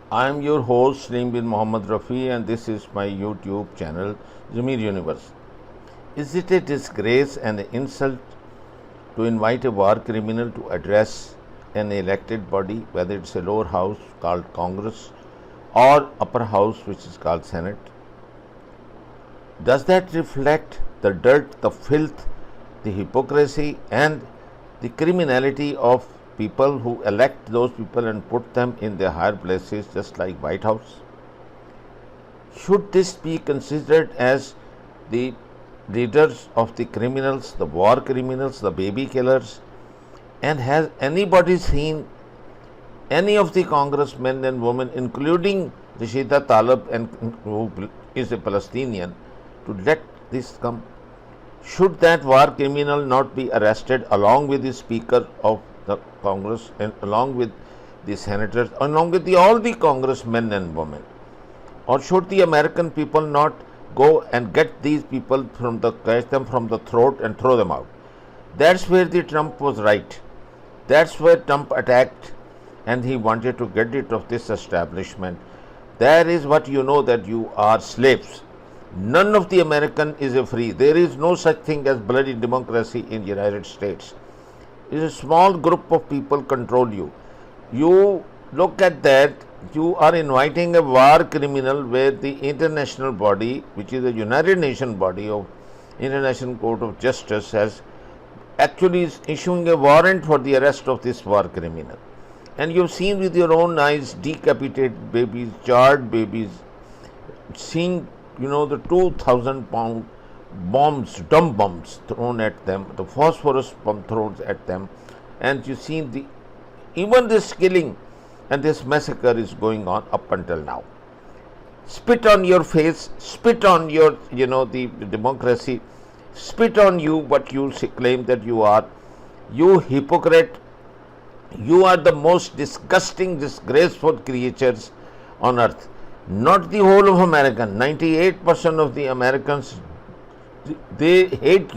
I am your host, named bin Mohammed Rafi, and this is my YouTube channel, Zamir Universe. Is it a disgrace and an insult to invite a war criminal to address an elected body, whether it's a lower house called Congress or upper house which is called Senate? Does that reflect the dirt, the filth, the hypocrisy, and the criminality of people who elect those people and put them in their higher places, just like White House? Should this be considered as the leaders of the criminals, the war criminals, the baby killers? And has anybody seen any of the congressmen and women, including Rashida Tlaib, and who is a Palestinian, to let this come? Should that war criminal not be arrested along with the Speaker of the Congress and along with the senators, along with all the congressmen and women? Or should the American people not go and get these people catch them from the throat and throw them out? That's where the Trump was right. That's where Trump attacked, and he wanted to get rid of this establishment. That is what you know, that you are slaves. None of the American is a free. There is no such thing as bloody democracy in the United States. It's a small group of people control you. You look at that, you are inviting a war criminal where the international body, which is a United Nations body of International Court of Justice, has actually is issuing a warrant for the arrest of this war criminal. And you've seen with your own eyes decapitated babies, charred babies, seeing the 2,000-pound bombs, dumb bombs thrown at them, the phosphorus bomb thrown at them, and you see even this killing and this massacre is going on up until now. Spit on your face, spit on your, the democracy, spit on you what you claim that you are. You hypocrite, you are the most disgusting, disgraceful creatures on earth. Not the whole of America. 98% of the Americans, they hate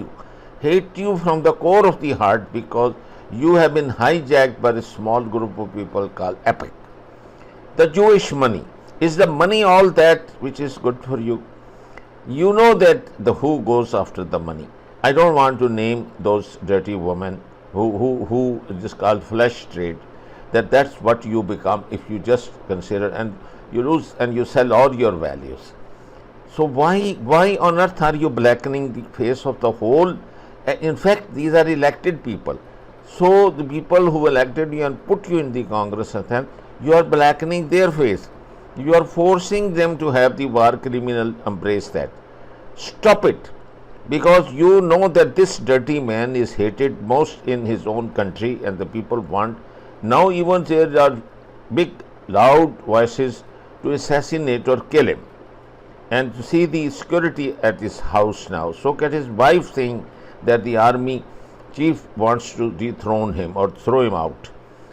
you from the core of the heart, because you have been hijacked by a small group of people called EPIC. The Jewish money. Is the money all that which is good for you? You know that who goes after the money. I don't want to name those dirty women who is called flesh trade. That's what you become if you just consider, and you lose and you sell all your values. So why on earth are you blackening the face of the whole? In fact, these are elected people. So the people who elected you and put you in the Congress, and you are blackening their face. You are forcing them to have the war criminal embrace that. Stop it, because you know that this dirty man is hated most in his own country, and the people want now, even there are big loud voices to assassinate or kill him. And to see the security at his house now. So at his wife saying that the army chief wants to dethrone him or throw him out.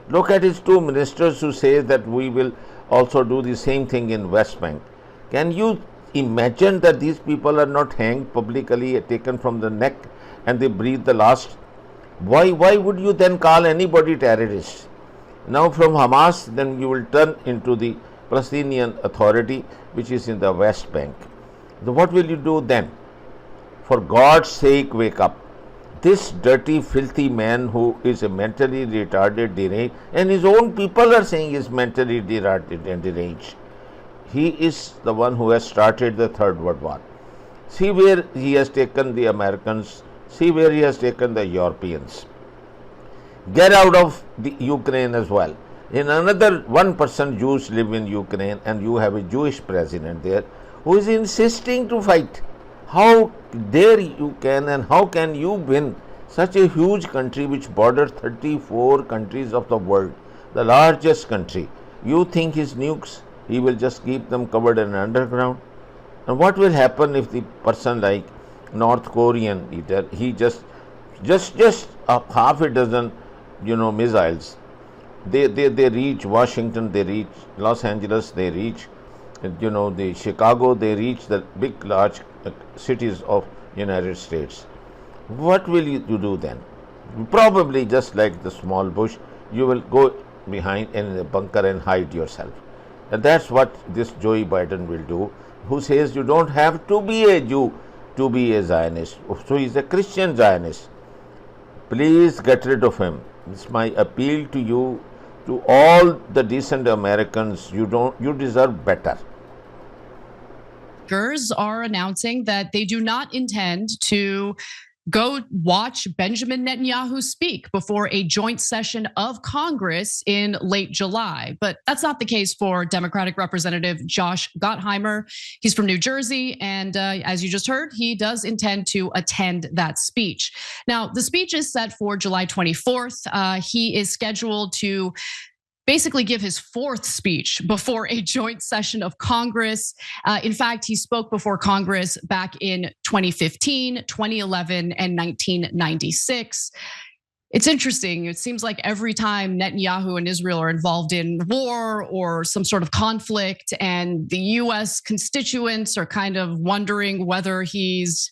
Look at his two ministers who say that we will also do the same thing in West Bank. Can you imagine that these people are not hanged publicly, taken from the neck, and they breathe the last? Why would you then call anybody terrorist? Now from Hamas, then you will turn into the Palestinian Authority, which is in the West Bank. So what will you do then? For God's sake, wake up. This dirty, filthy man who is a mentally retarded, deranged, and his own people are saying he is mentally retarded and deranged. He is the one who has started the Third World War. See where he has taken the Americans, see where he has taken the Europeans. Get out of the Ukraine as well. In another 1% Jews live in Ukraine, and you have a Jewish president there who is insisting to fight. How dare you can, and how can you win such a huge country which borders 34 countries of the world, the largest country? You think his nukes, he will just keep them covered in underground? And what will happen if the person like North Korean leader, he just half a dozen, missiles, they reach Washington, they reach Los Angeles, they reach the Chicago, they reach the big large cities of United States. What will you do then? Probably just like the small bush, you will go behind in a bunker and hide yourself. And that's what this Joe Biden will do, who says you don't have to be a Jew to be a Zionist. So he's a Christian Zionist. Please get rid of him. It's my appeal to you, to all the decent Americans. You deserve better. Are announcing that they do not intend to go watch Benjamin Netanyahu speak before a joint session of Congress in late July. But that's not the case for Democratic Representative Josh Gottheimer. He's from New Jersey, and as you just heard, he does intend to attend that speech. Now, the speech is set for July 24th. He is scheduled to basically give his fourth speech before a joint session of Congress. In fact, he spoke before Congress back in 2015, 2011, and 1996. It's interesting. It seems like every time Netanyahu and Israel are involved in war or some sort of conflict, and the US constituents are kind of wondering whether he's,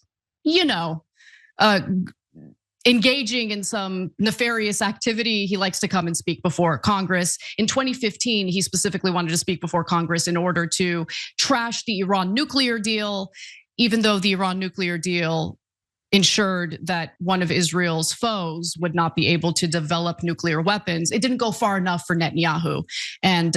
engaging in some nefarious activity, he likes to come and speak before Congress. In 2015, he specifically wanted to speak before Congress in order to trash the Iran nuclear deal, even though the Iran nuclear deal ensured that one of Israel's foes would not be able to develop nuclear weapons. It didn't go far enough for Netanyahu. And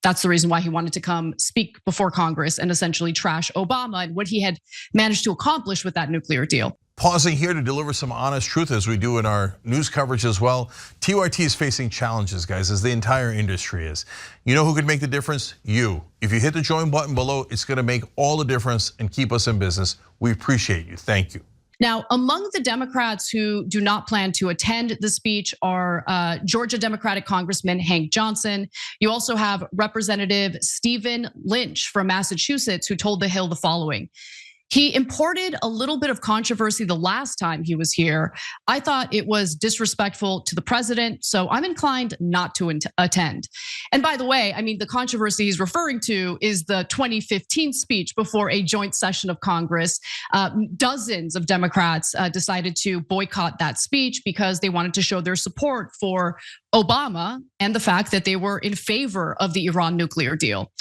that's the reason why he wanted to come speak before Congress and essentially trash Obama and what he had managed to accomplish with that nuclear deal. Pausing here to deliver some honest truth as we do in our news coverage as well. TYT is facing challenges, guys, as the entire industry is. You know who could make the difference? You. If you hit the join button below, it's gonna make all the difference and keep us in business. We appreciate you, thank you. Now, among the Democrats who do not plan to attend the speech are Georgia Democratic Congressman Hank Johnson. You also have Representative Stephen Lynch from Massachusetts, who told The Hill the following. He imported a little bit of controversy the last time he was here. I thought it was disrespectful to the president, so I'm inclined not to attend. And by the way, I mean, the controversy he's referring to is the 2015 speech before a joint session of Congress. Dozens of Democrats decided to boycott that speech because they wanted to show their support for Obama and the fact that they were in favor of the Iran nuclear deal.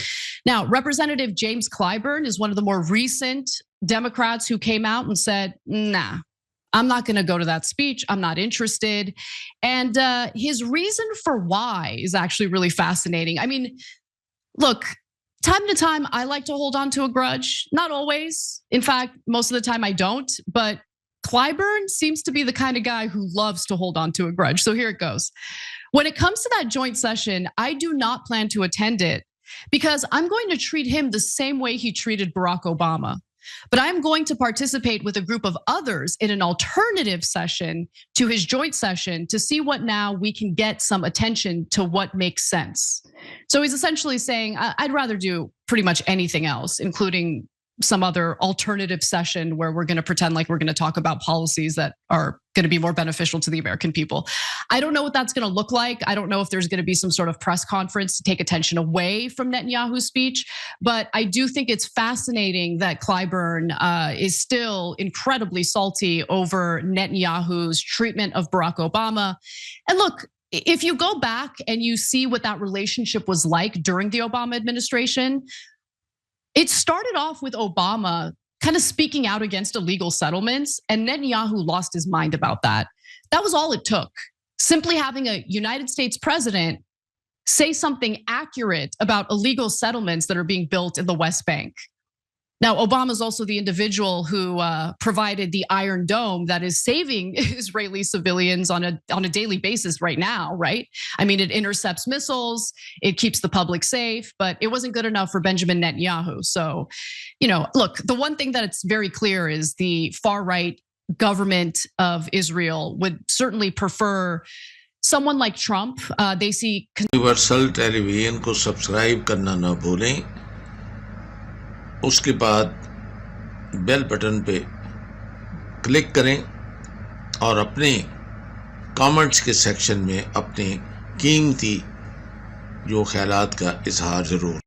Now, Representative James Clyburn is one of the more recent Democrats who came out and said, nah, I'm not gonna go to that speech, I'm not interested. And his reason for why is actually really fascinating. I mean, look, time to time, I like to hold on to a grudge, not always. In fact, most of the time I don't, but Clyburn seems to be the kind of guy who loves to hold on to a grudge. So here it goes. When it comes to that joint session, I do not plan to attend it because I'm going to treat him the same way he treated Barack Obama. But I'm going to participate with a group of others in an alternative session to his joint session to see what now we can get some attention to what makes sense. So he's essentially saying, I'd rather do pretty much anything else, including some other alternative session where we're gonna pretend like we're gonna talk about policies that are gonna be more beneficial to the American people. I don't know what that's gonna look like. I don't know if there's gonna be some sort of press conference to take attention away from Netanyahu's speech, but I do think it's fascinating that Clyburn is still incredibly salty over Netanyahu's treatment of Barack Obama. And look, if you go back and you see what that relationship was like during the Obama administration, it started off with Obama kind of speaking out against illegal settlements, and Netanyahu lost his mind about that. That was all it took. Simply having a United States president say something accurate about illegal settlements that are being built in the West Bank. Now, Obama's also the individual who provided the Iron Dome that is saving Israeli civilians on a daily basis right now, right? I mean, it intercepts missiles, it keeps the public safe, but it wasn't good enough for Benjamin Netanyahu. So, look, the one thing that it's very clear is the far right government of Israel would certainly prefer someone like Trump. They see universal television को subscribe करना ना भूलें, उसके बाद bell button पे click करें और अपने कमेंट्स के सेक्शन में अपने कीमती जो ख्यालात का इजहार ज़रूर